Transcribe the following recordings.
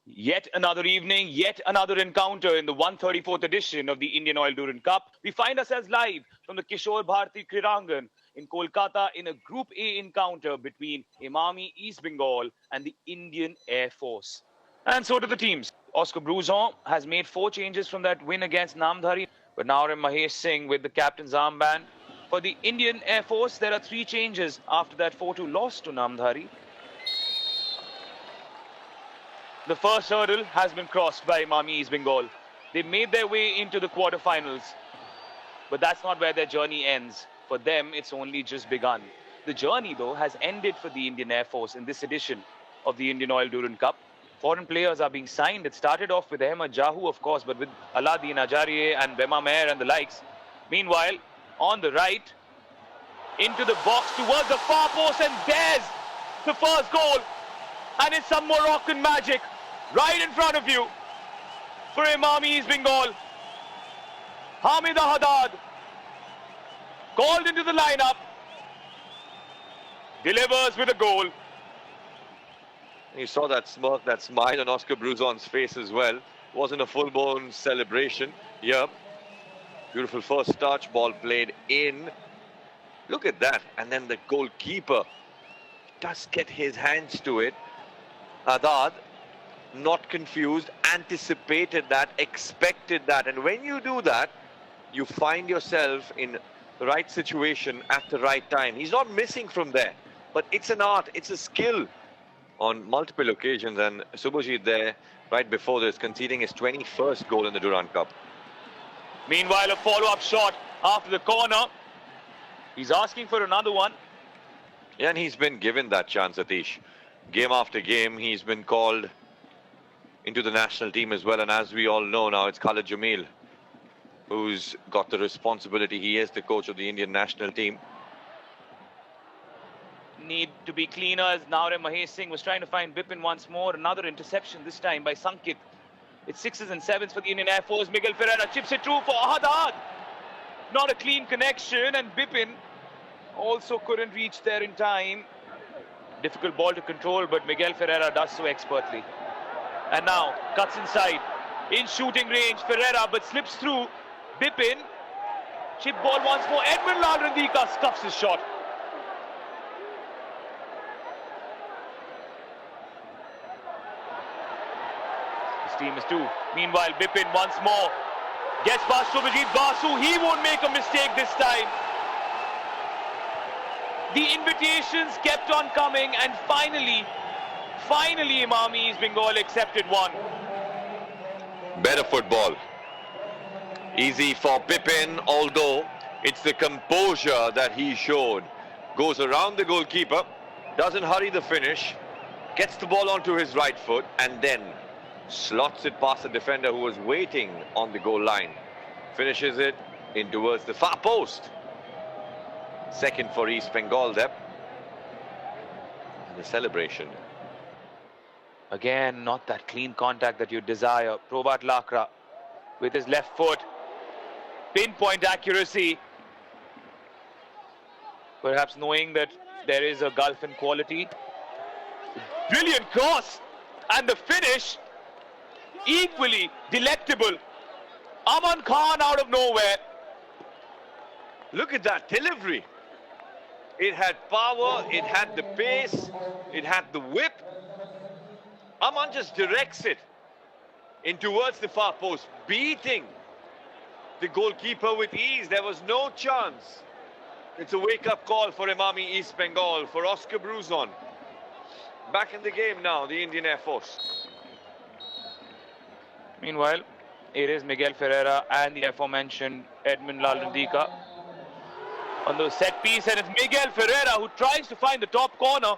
Yet another evening, yet another encounter in the 134th edition of the Indian Oil Durand Cup. We find ourselves live from the Kishore Bharati Krirangan in Kolkata in a Group A encounter between Emami, East Bengal and the Indian Air Force. And so do the teams. Oscar Bruzon has made 4 changes from that win against Namdhari, but now Mahesh Singh with the captain's armband. For the Indian Air Force, there are 3 changes after that 4-2 loss to Namdhari. The first hurdle has been crossed by Emami East Bengal. They made their way into the quarterfinals, but that's not where their journey ends. For them, it's only just begun. The journey, though, has ended for the Indian Air Force in this edition of the Indian Oil Durand Cup. Foreign players are being signed. It started off with Ahmed Jahu, of course, but with Aladdin Ajarie and Bema Meher and the likes. Meanwhile, on the right, into the box towards the far post, and there's the first goal. And it's some Moroccan magic right in front of you for Emami East Bengal. Hamida Haddad called into the lineup, delivers with a goal. You saw that smirk, that smile on Oscar Bruzon's face as well. Wasn't a full-blown celebration. Yep. Beautiful first touch, ball played in. Look at that. And then the goalkeeper does get his hands to it. Haddad, not confused, anticipated that, expected that. And when you do that, you find yourself in the right situation at the right time. He's not missing from there, but it's an art, it's a skill on multiple occasions. And Subhajit there, right before this, conceding his 21st goal in the Durand Cup. Meanwhile, a follow-up shot after the corner. He's asking for another one. Yeah, and he's been given that chance, Atish. Game after game, he's been called into the national team as well. And as we all know now, it's Khalid Jamil who's got the responsibility. He is the coach of the Indian national team. Need to be cleaner as Naure Mahesh Singh was trying to find Bipin once more. Another interception, this time by Sankit. It's 6s and 7s for the Indian Air Force. Miguel Ferreira chips it through for Haddad. Not a clean connection, and Bipin also couldn't reach there in time. Difficult ball to control, but Miguel Ferreira does so expertly. And now cuts inside in shooting range. Ferreira but slips through. Bipin, chip ball once more. Edmund Lal Randika scuffs his shot. His team is 2. Meanwhile, Bipin once more gets past Subhajit Basu. He won't make a mistake this time. The invitations kept on coming, and finally Emami East Bengal accepted one. Better football. Easy for Bipin, although it's the composure that he showed. Goes around the goalkeeper, doesn't hurry the finish, gets the ball onto his right foot, and then slots it past the defender who was waiting on the goal line. Finishes it in towards the far post. Second for East Bengal there. And the celebration. Again, not that clean contact that you desire. Probat Lakra with his left foot. Pinpoint accuracy. Perhaps knowing that there is a gulf in quality. Brilliant cross. And the finish, equally delectable. Aman Khan out of nowhere. Look at that delivery. It had power, it had the pace, it had the whip. Aman just directs it in towards the far post, beating the goalkeeper with ease. There was no chance. It's a wake-up call for Emami East Bengal, for Oscar Bruzon. Back in the game now, the Indian Air Force. Meanwhile, it is Miguel Ferreira and the aforementioned Edmund Lal Randika on the set piece, and it's Miguel Ferreira who tries to find the top corner.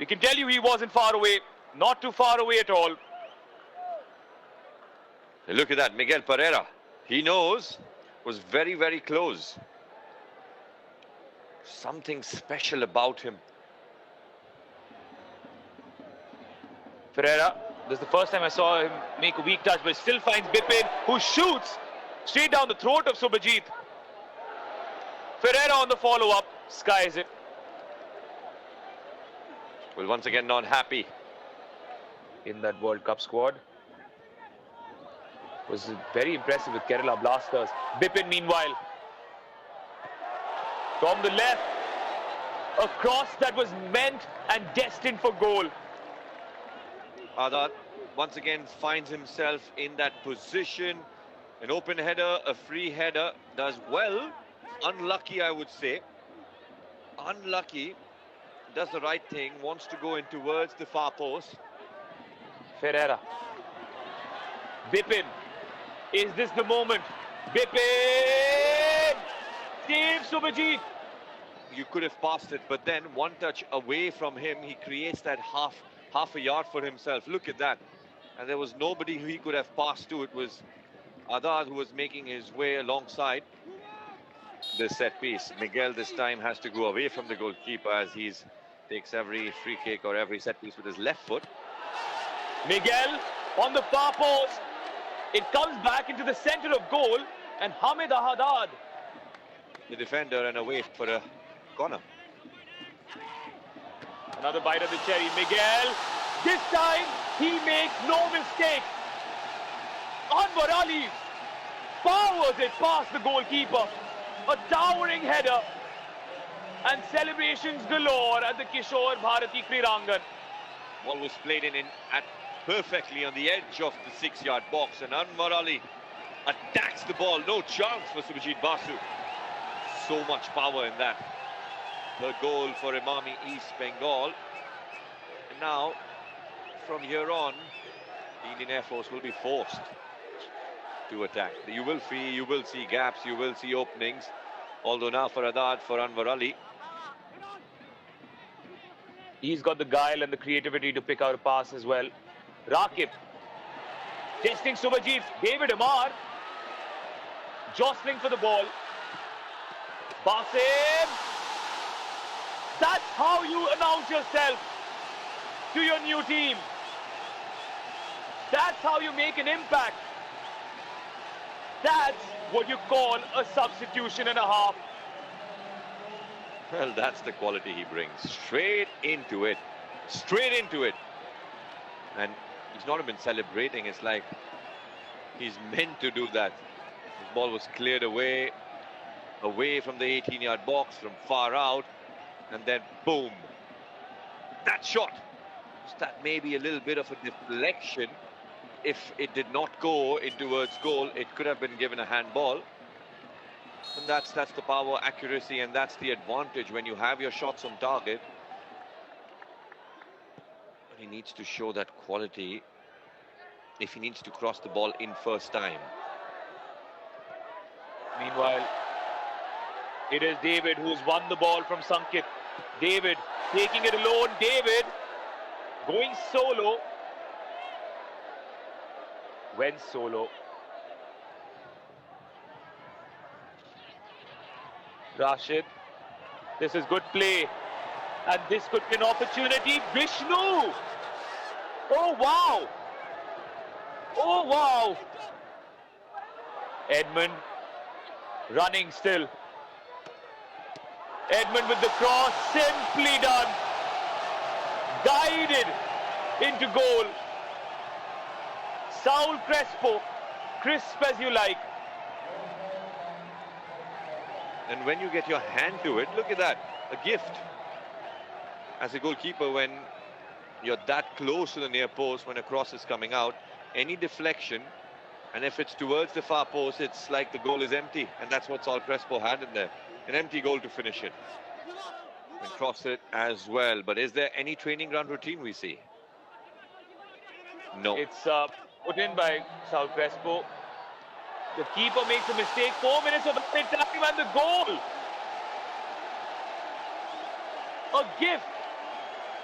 We can tell you he wasn't far away, not too far away at all. Look at that, Miguel Ferreira. He knows, was very, very close. Something special about him. Ferreira, this is the first time I saw him make a weak touch, but still finds Bipin, who shoots straight down the throat of Subhajit. Ferreira on the follow-up, skies it. Well, once again, not happy. in that World Cup squad. Was very impressive with Kerala Blasters. Bipin, meanwhile, from the left, a cross that was meant and destined for goal. Adad once again finds himself in that position. An open header, a free header, does well. Unlucky, I would say. Unlucky. Does the right thing, wants to go in towards the far post. Ferreira. Bipin. Is this the moment? Bipin! Save Subhajit. You could have passed it, but then one touch away from him, he creates that half a yard for himself. Look at that. And there was nobody who he could have passed to. It was Adad who was making his way alongside the set piece. Miguel this time has to go away from the goalkeeper as he takes every free kick or every set piece with his left foot. Miguel on the far post. It comes back into the center of goal, and Hamid Ahadad, the defender, and away for a corner. Another bite of the cherry. Miguel, this time he makes no mistake. Anwar Ali powers it past the goalkeeper. A towering header, and celebrations galore at the Kishore Bharati Krirangan. Ball was played in perfectly on the edge of the 6-yard box, and Anwar Ali attacks the ball. No chance for Subhajit Basu. So much power in that. The goal for Emami East Bengal. And now, from here on, the Indian Air Force will be forced to attack. You will see gaps, you will see openings. Although now for Adad, for Anwar Ali, he's got the guile and the creativity to pick out a pass as well. Rakib testing Subhajit. David Amar jostling for the ball. Basim. That's how you announce yourself to your new team. That's how you make an impact. That's what you call a substitution and a half. Well, that's the quality he brings. Straight into it. Straight into it. And he's not even celebrating. It's like he's meant to do that. His ball was cleared away from the 18-yard box, from far out. And then, boom. That shot. That may be a little bit of a deflection. If it did not go in towards goal, it could have been given a handball. And that's the power, accuracy, and that's the advantage when you have your shots on target. He needs to show that quality if he needs to cross the ball in first time. Meanwhile, it is David who's won the ball from Sankit. David taking it alone. David going solo. Went solo. Rashid. This is good play. And this could be an opportunity. Vishnu! Oh, wow! Oh, wow! Edmund running still. Edmund with the cross, simply done. Guided into goal. Saul Crespo, crisp as you like. And when you get your hand to it, look at that, a gift. As a goalkeeper, when you're that close to the near post, when a cross is coming out, any deflection, and if it's towards the far post, it's like the goal is empty. And that's what Saul Crespo had in there. An empty goal to finish it. And cross it as well. But is there any training ground routine we see? No. It's put in by Saul Crespo. The keeper makes a mistake. 4 minutes of added time and the goal. A gift.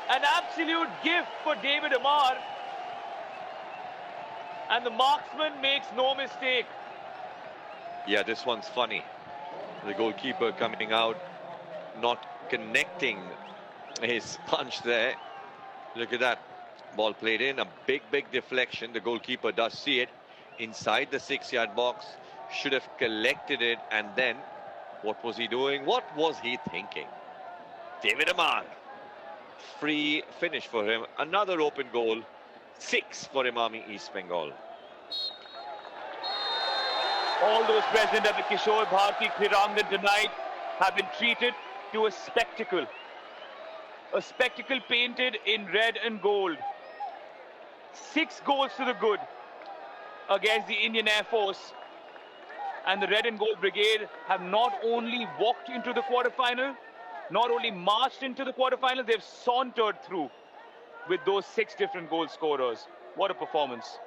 An absolute gift for David Amar. And the marksman makes no mistake. Yeah, this one's funny. The goalkeeper coming out, not connecting his punch there. Look at that. Ball played in, a big deflection. The goalkeeper does see it inside the 6-yard box. Should have collected it, and then what was he doing? What was he thinking? David Amar. Free finish for him. Another open goal 6 for Emami East Bengal. All those present at the Kishore Bharti Krirangan tonight have been treated to a spectacle. A spectacle painted in red and gold. 6 goals to the good against the Indian Air Force. And the Red and Gold Brigade have not only walked into the quarterfinal, not only marched into the quarterfinal, they've sauntered through with those 6 different goal scorers. What a performance.